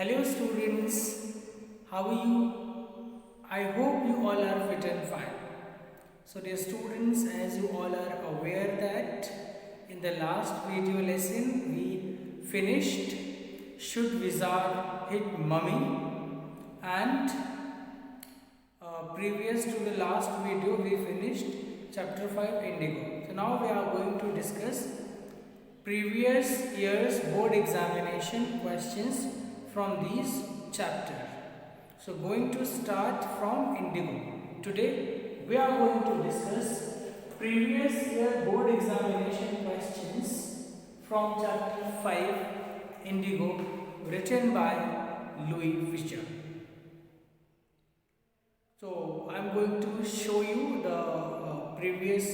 Hello students, how are you? I hope you all are fit and fine. So dear students, as you all are aware that in the last video lesson we finished Should Wizard Hit Mummy, and previous to the last video we finished chapter 5 Indigo. So now we are going to discuss previous year's board examination questions from these chapter. So going to start from Indigo. Today we are going to discuss previous year board examination questions from chapter 5 Indigo, written by Louis Fisher. So I am going to show you the previous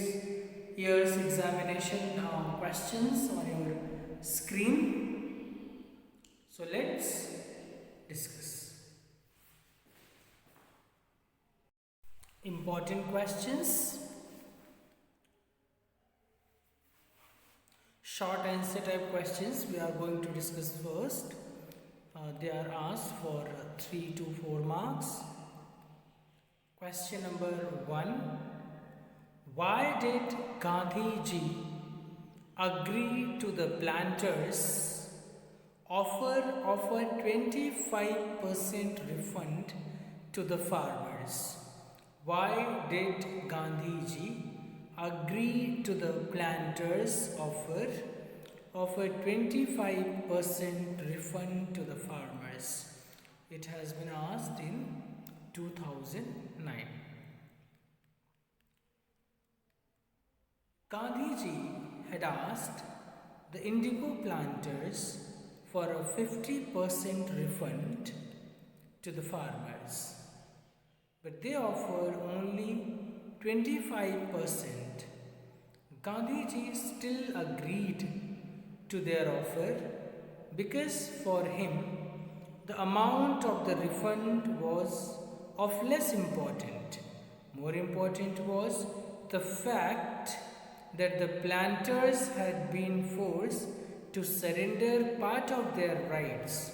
year's examination questions on your screen. So let's discuss. Important questions. Short answer type questions we are going to discuss first. They are asked for 3 to 4 marks. Question number 1. Why did Gandhiji agree to the planters' offer of a 25% refund to the farmers? Why did Gandhiji agree to the planters' offer of a 25% refund to the farmers? It has been asked in 2009. Gandhiji had asked the indigo planters for a 50% refund to the farmers, but they offered only 25%. Gandhiji still agreed to their offer because for him the amount of the refund was of less important. More important was the fact that the planters had been forced to surrender part of their rights,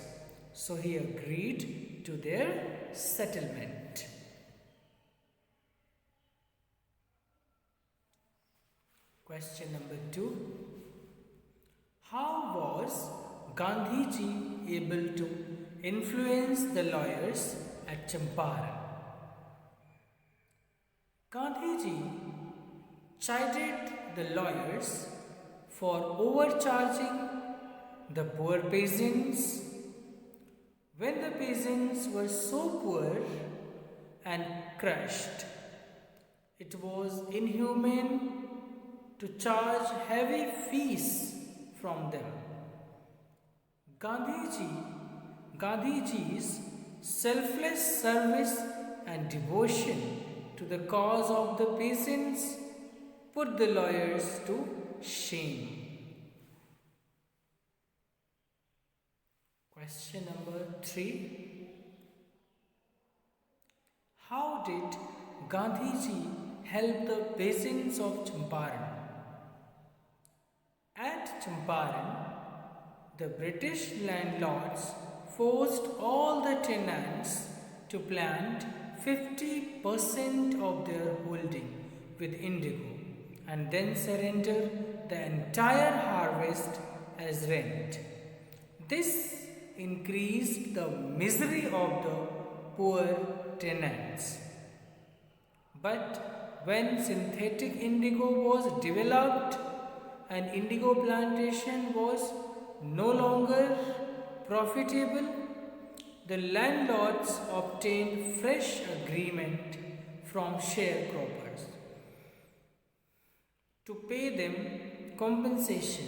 so he agreed to their settlement. Question number 2. How was Gandhiji able to influence the lawyers at Champaran? Gandhiji chided the lawyers for overcharging the poor peasants. When the peasants were so poor and crushed, it was inhumane to charge heavy fees from them. Gandhiji's selfless service and devotion to the cause of the peasants put the lawyers to shame. Question number 3. How did Gandhiji help the peasants of Champaran? At Champaran, the British landlords forced all the tenants to plant 50% of their holding with indigo and then surrender the entire harvest as rent. This increased the misery of the poor tenants. But when synthetic indigo was developed and indigo plantation was no longer profitable, the landlords obtained fresh agreement from sharecroppers to pay them compensation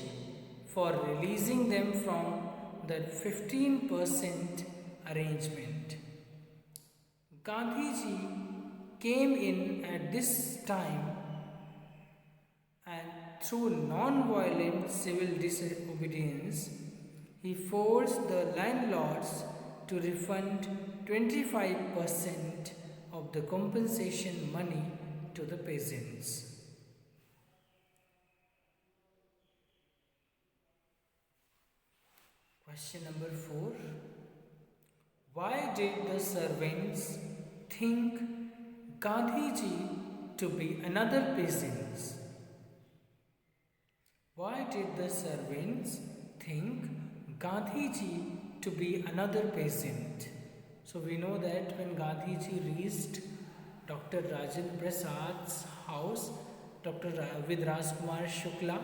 for releasing them from the 15% arrangement. Gandhiji came in at this time and through non-violent civil disobedience, he forced the landlords to refund 25% of the compensation money to the peasants. Question number 4. Why did the servants think Gandhiji to be another peasant? Why did the servants think Gandhiji to be another peasant? So we know that when Gandhiji reached Dr. Rajendra Prasad's house, with Rajkumar Shukla.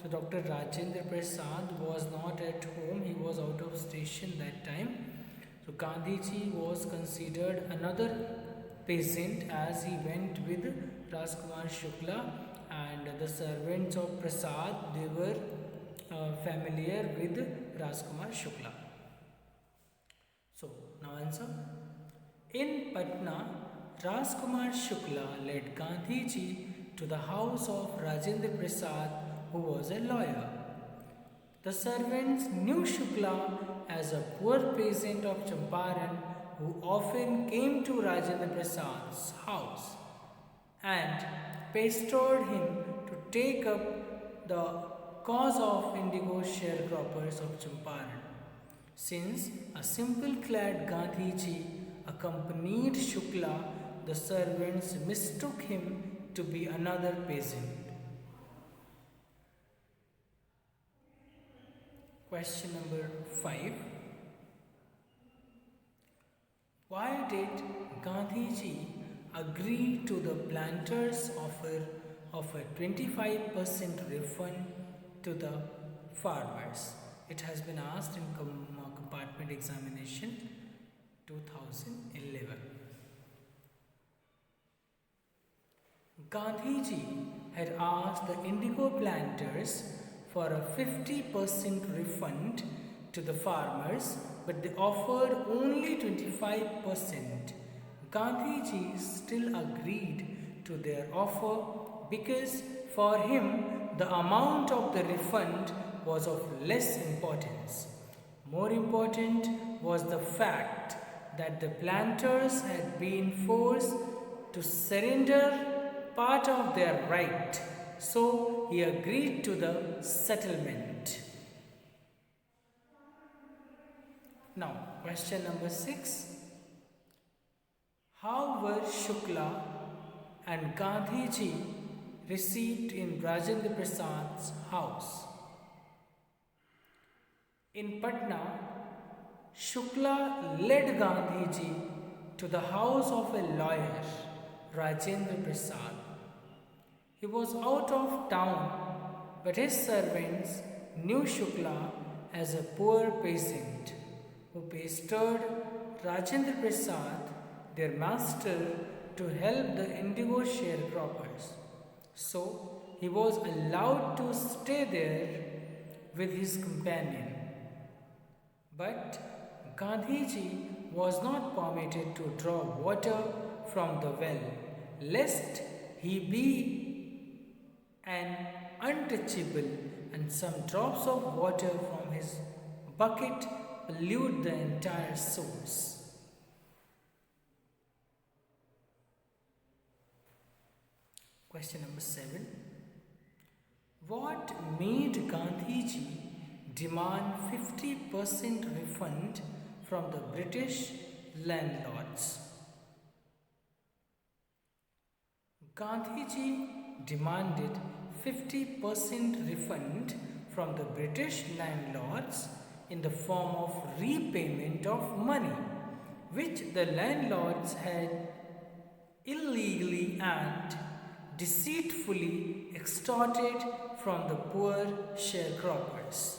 So Dr. Rajendra Prasad was not at home, he was out of station that time. So Gandhiji was considered another peasant as he went with Rajkumar Shukla, and the servants of Prasad, they were familiar with Rajkumar Shukla. So now answer. In Patna, Rajkumar Shukla led Gandhiji to the house of Rajendra Prasad, who was a lawyer. The servants knew Shukla as a poor peasant of Champaran who often came to Rajendra Prasad's house and pestered him to take up the cause of indigo sharecroppers of Champaran. Since a simple clad Gandhiji accompanied Shukla, the servants mistook him to be another peasant. Question number 5. Why did Gandhiji agree to the planters' offer of a 25% refund to the farmers? It has been asked in compartment examination 2011. Gandhiji had asked the indigo planters for a 50% refund to the farmers, but they offered only 25%. Gandhiji still agreed to their offer because for him the amount of the refund was of less importance. More important was the fact that the planters had been forced to surrender part of their right, so he agreed to the settlement. Now, question number 6. How were Shukla and Gandhiji received in Rajendra Prasad's house? In Patna, Shukla led Gandhiji to the house of a lawyer, Rajendra Prasad. He was out of town, but his servants knew Shukla as a poor peasant who pestered Rajendra Prasad, their master, to help the indigo sharecroppers. So he was allowed to stay there with his companion. But Gandhiji was not permitted to draw water from the well, lest he be an untouchable and some drops of water from his bucket pollute the entire source. Question number 7. What made Gandhiji demand 50% refund from the British landlords? Gandhiji demanded 50% refund from the British landlords in the form of repayment of money, which the landlords had illegally and deceitfully extorted from the poor sharecroppers.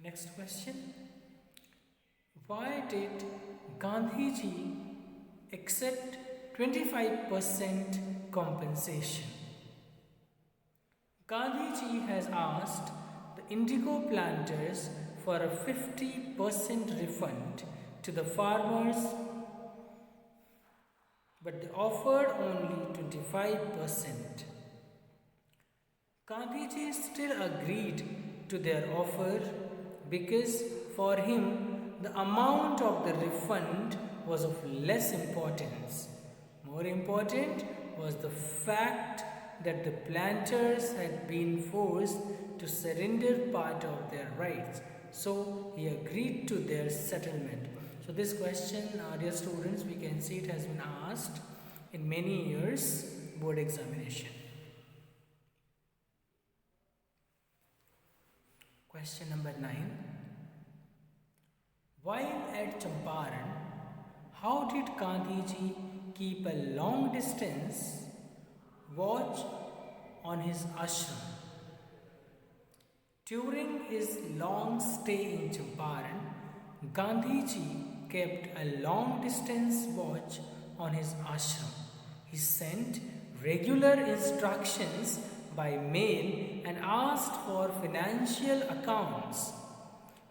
Next question. Why did Gandhiji accept 25% compensation? Gandhiji has asked the indigo planters for a 50% refund to the farmers, but they offered only 25%. Gandhiji still agreed to their offer because for him the amount of the refund was of less importance. More important was the fact that the planters had been forced to surrender part of their rights. So he agreed to their settlement. So this question, dear students, we can see it has been asked in many years board examination. Question number 9. While at Champaran, how did Gandhiji keep a long distance watch on his ashram? During his long stay in Champaran, Gandhiji kept a long distance watch on his ashram. He sent regular instructions by mail and asked for financial accounts.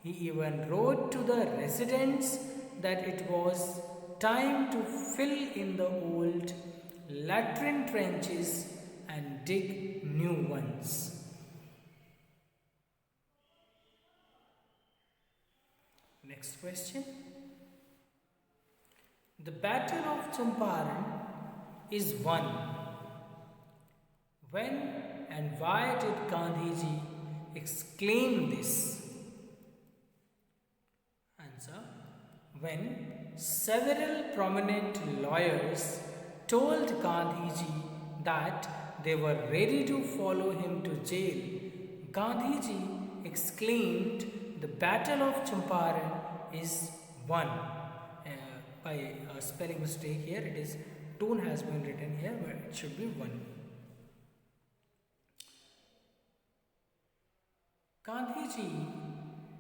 He even wrote to the residents that it was time to fill in the old latrine trenches and dig new ones. Next question. The Battle of Champaran is won. When and why did Gandhiji exclaim this? Answer. When several prominent lawyers told Gandhiji that they were ready to follow him to jail, Gandhiji exclaimed, "The Battle of Champaran is won." By a spelling mistake here, it is tone has been written here, but it should be won. Gandhiji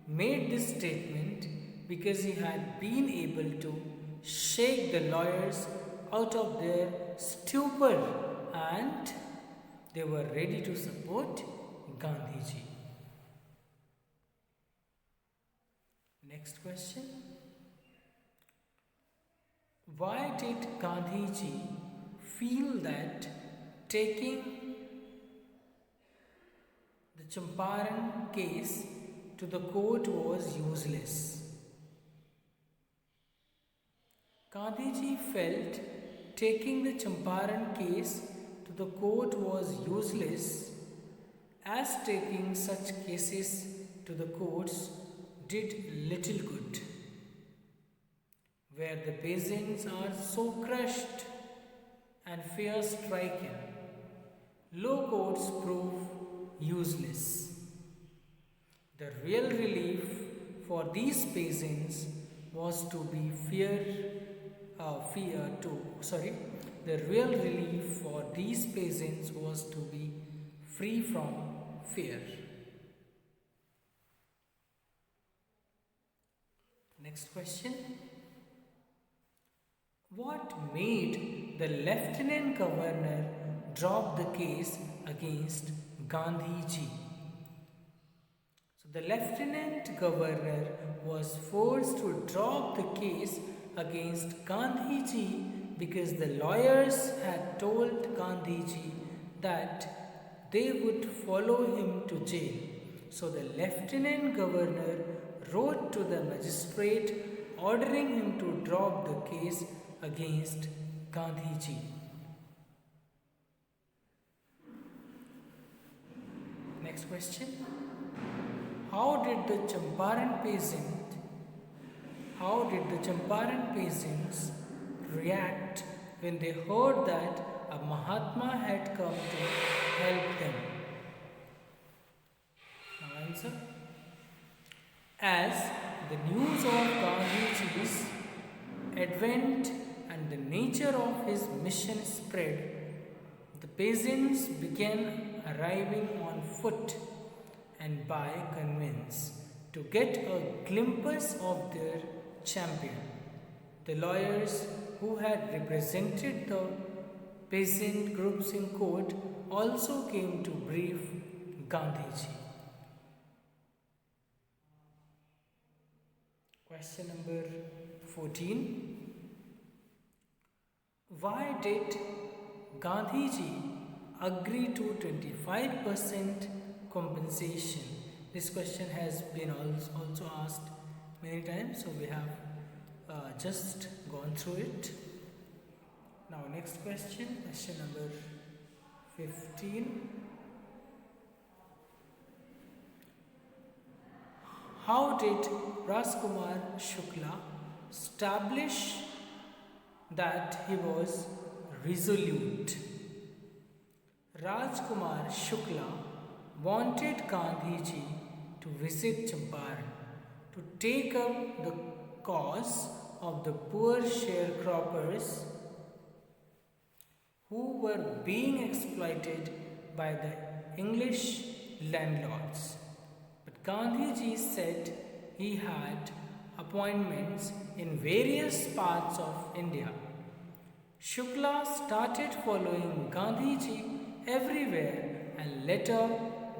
made this statement because he had been able to shake the lawyers out of their stupor and they were ready to support Gandhiji. Next question. Why did Gandhiji feel that taking the Champaran case to the court was useless? Gandhiji felt taking the Champaran case to the court was useless, as taking such cases to the courts did little good. Where the peasants are so crushed and fear stricken, low courts prove useless. The real relief for these peasants was to be the real relief for these peasants was to be free from fear. Next question. What made the Lieutenant Governor drop the case against Gandhiji? So the Lieutenant Governor was forced to drop the case against Gandhiji because the lawyers had told Gandhiji that they would follow him to jail. So the Lieutenant Governor wrote to the magistrate ordering him to drop the case against Gandhiji. Next question. How did the Champaran peasants react when they heard that a Mahatma had come to help them? Now answer. As the news of Gandhiji's advent and the nature of his mission spread, the peasants began arriving on foot and by conveyance to get a glimpse of their champion. The lawyers who had represented the peasant groups in court also came to brief Gandhiji. Question number 14. Why did Gandhiji agree to 25% compensation? This question has been also asked many times, so we have just gone through it. Now next question, question number 15. How did Rajkumar Shukla establish that he was resolute? Rajkumar Shukla wanted Gandhiji to visit Champaran to take up the cause of the poor sharecroppers who were being exploited by the English landlords. But Gandhiji said he had appointments in various parts of India. Shukla started following Gandhiji everywhere and later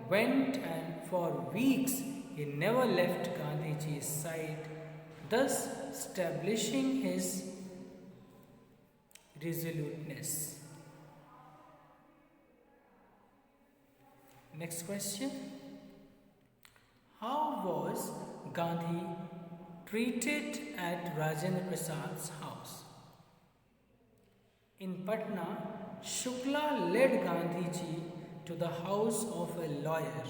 went, and for weeks he never left Gandhiji's side, thus establishing his resoluteness. Next question. How was Gandhi treated at Rajendra Prasad's house? In Patna, Shukla led Gandhiji to the house of a lawyer,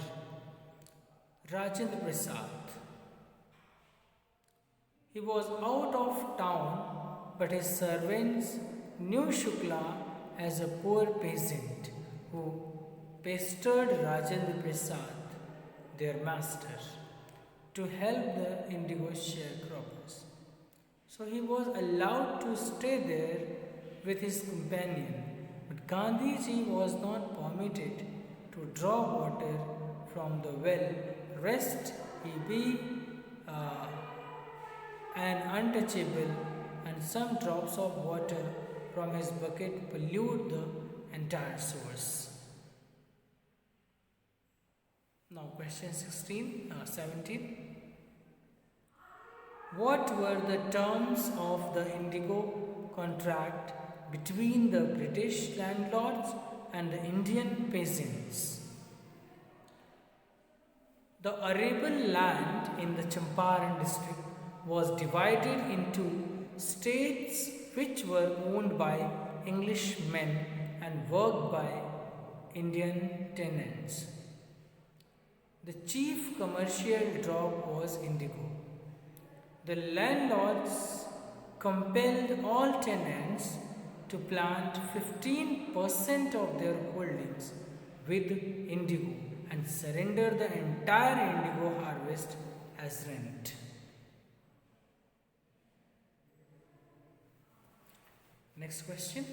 Rajendra Prasad. He was out of town, but his servants knew Shukla as a poor peasant who pestered Rajendra Prasad, their master, to help the indigo sharecroppers. So he was allowed to stay there with his companion, but Gandhiji was not permitted to draw water from the well, lest he be an untouchable, and some drops of water from his bucket pollute the entire source. Now question 17. What were the terms of the indigo contract between the British landlords and the Indian peasants? The arable land in the Champaran district was divided into states which were owned by Englishmen and worked by Indian tenants. The chief commercial crop was indigo. The landlords compelled all tenants to plant 15% of their holdings with indigo and surrender the entire indigo harvest as rent. Next question.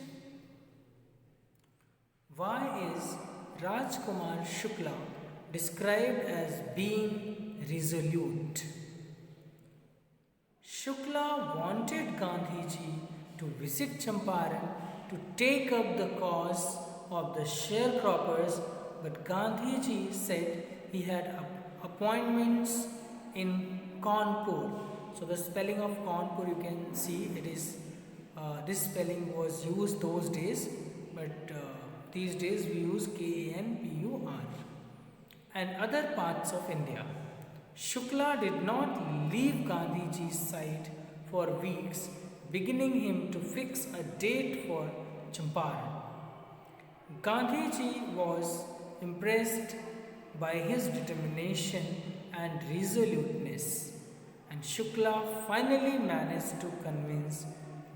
Why is Rajkumar Shukla described as being resolute? Shukla wanted Gandhiji to visit Champaran to take up the cause of the sharecroppers, but Gandhiji said he had appointments in Kanpur. So the spelling of Kanpur, you can see it is this spelling was used those days, but these days we use Kanpur, and other parts of India. Shukla did not leave Gandhiji's side for weeks, beginning him to fix a date for Champaran. Gandhiji was impressed by his determination and resoluteness, and Shukla finally managed to convince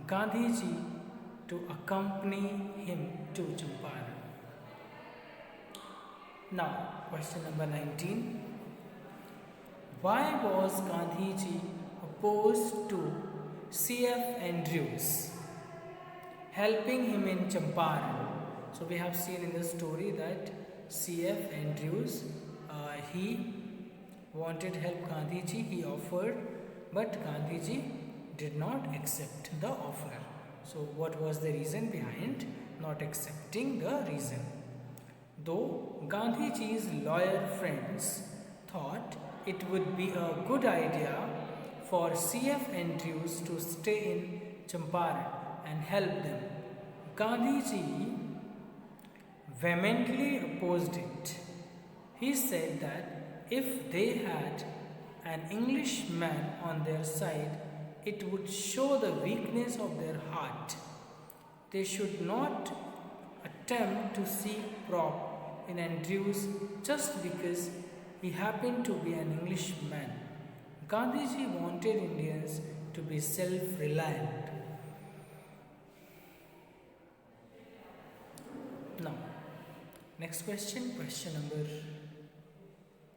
Gandhiji to accompany him to Champaran. Now, question number 19. Why was Gandhiji opposed to C.F. Andrews helping him in Champaran? So we have seen in the story that C.F. Andrews, he wanted help Gandhiji, he offered, but Gandhiji did not accept the offer. So what was the reason behind not accepting the reason? Though Gandhiji's lawyer friends thought it would be a good idea for C.F. Andrews to stay in Champaran and help them, Gandhiji vehemently opposed it. He said that if they had an Englishman on their side, it would show the weakness of their heart. They should not attempt to seek prop in Andrews just because he happened to be an Englishman. Gandhiji wanted Indians to be self-reliant. Now, next question, question number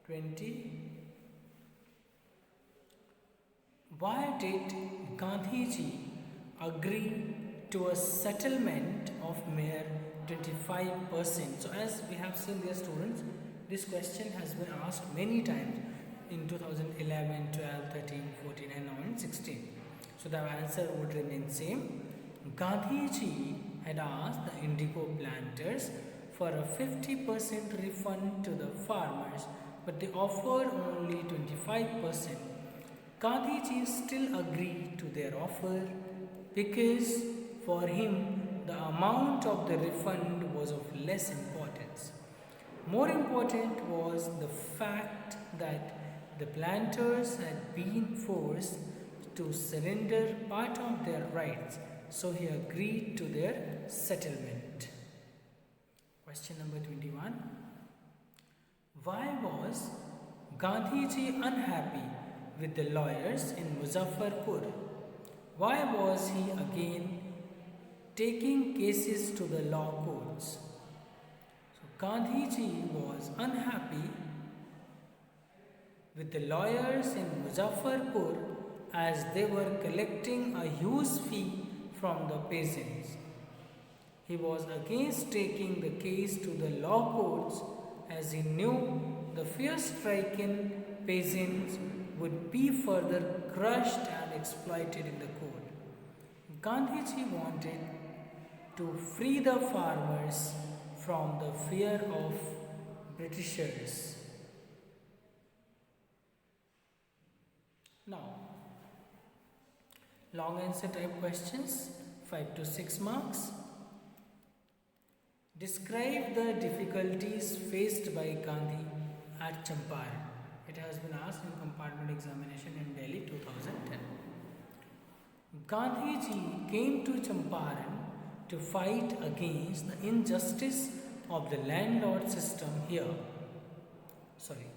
20. Why did Gandhiji agree to a settlement of mere 25%? So as we have seen, dear students, this question has been asked many times in 2011, 12, 13, 14 and now in 16. So the answer would remain same. Gandhiji had asked the indigo planters for a 50% refund to the farmers, but they offered only 25%. Gandhiji still agreed to their offer because for him the amount of the refund was of less importance. More important was the fact that the planters had been forced to surrender part of their rights, so he agreed to their settlement. Question number 21. Why was Gandhiji unhappy with the lawyers in Muzaffarpur? Why was he again taking cases to the law courts? So Gandhiji was unhappy with the lawyers in Muzaffarpur as they were collecting a huge fee from the peasants. He was against taking the case to the law courts as he knew the fear-stricken peasants would be further crushed and exploited in the court. Gandhiji wanted to free the farmers from the fear of Britishers. Now, long answer type questions, 5 to 6 marks. Describe the difficulties faced by Gandhi at Champaran. It has been asked in compartment examination in Delhi 2010. Gandhiji came to Champaran to fight against the injustice of the landlord system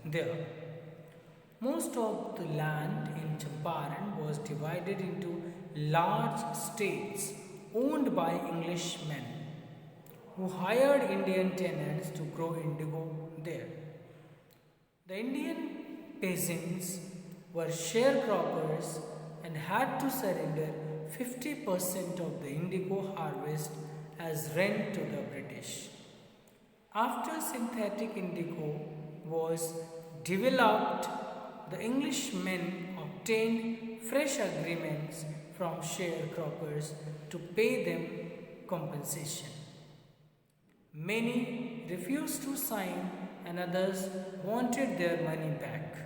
there. Most of the land in Champaran was divided into large states owned by Englishmen who hired Indian tenants to grow indigo there. The Indian peasants were sharecroppers and had to surrender 50% of the indigo harvest as rent to the British. After synthetic indigo was developed, the Englishmen obtained fresh agreements from sharecroppers to pay them compensation. Many refused to sign and others wanted their money back.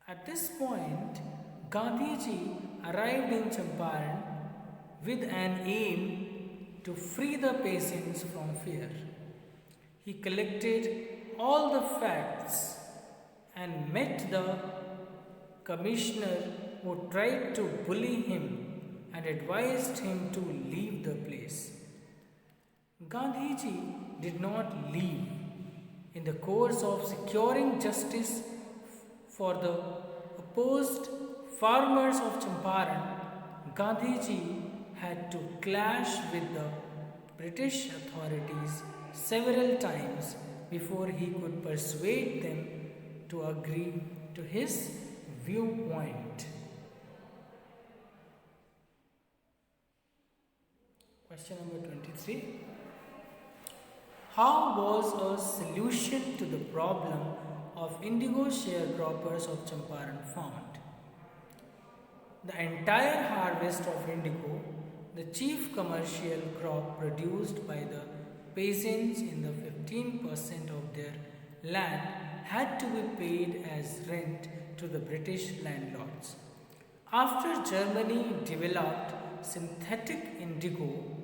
At this point, Gandhiji arrived in Champaran with an aim to free the peasants from fear. He collected all the facts and met the commissioner who tried to bully him and advised him to leave the place. Gandhiji did not leave. In the course of securing justice for the opposed farmers of Champaran, Gandhiji had to clash with the British authorities several times before he could persuade them to agree to his viewpoint. Question number 23. How was a solution to the problem of indigo sharecroppers of Champaran found? The entire harvest of indigo, the chief commercial crop produced by the peasants in the 15% of their land, had to be paid as rent to the British landlords. After Germany developed synthetic indigo,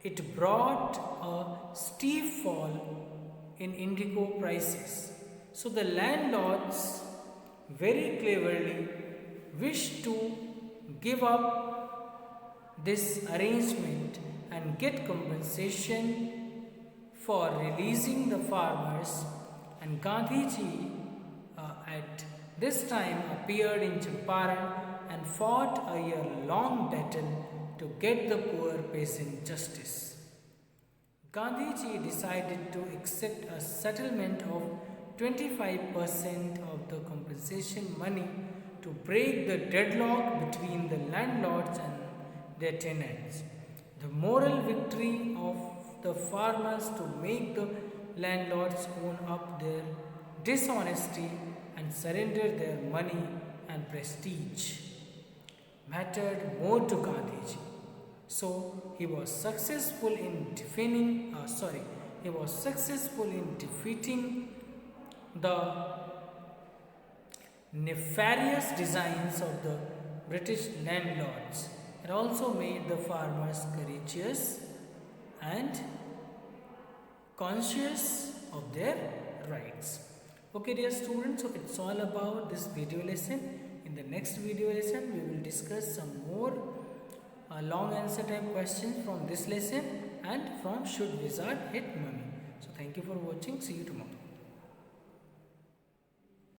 it brought a steep fall in indigo prices. So the landlords very cleverly wished to give up this arrangement and get compensation for releasing the farmers, and Gandhiji at this time appeared in Champaran and fought a year-long battle to get the poor peasant justice. Gandhiji decided to accept a settlement of 25% of the compensation money to break the deadlock between the landlords and their tenants. The moral victory of the farmers to make the landlords own up their dishonesty and surrender their money and prestige mattered more to Gandhiji. So he was successful in defeating the nefarious designs of the British landlords. It also made the farmers courageous and conscious of their rights. Okay, dear students, so it's all about this video lesson. In the next video lesson, we will discuss some more long answer type questions from this lesson and from Should Wizard Hit Mummy. So thank you for watching. See you tomorrow.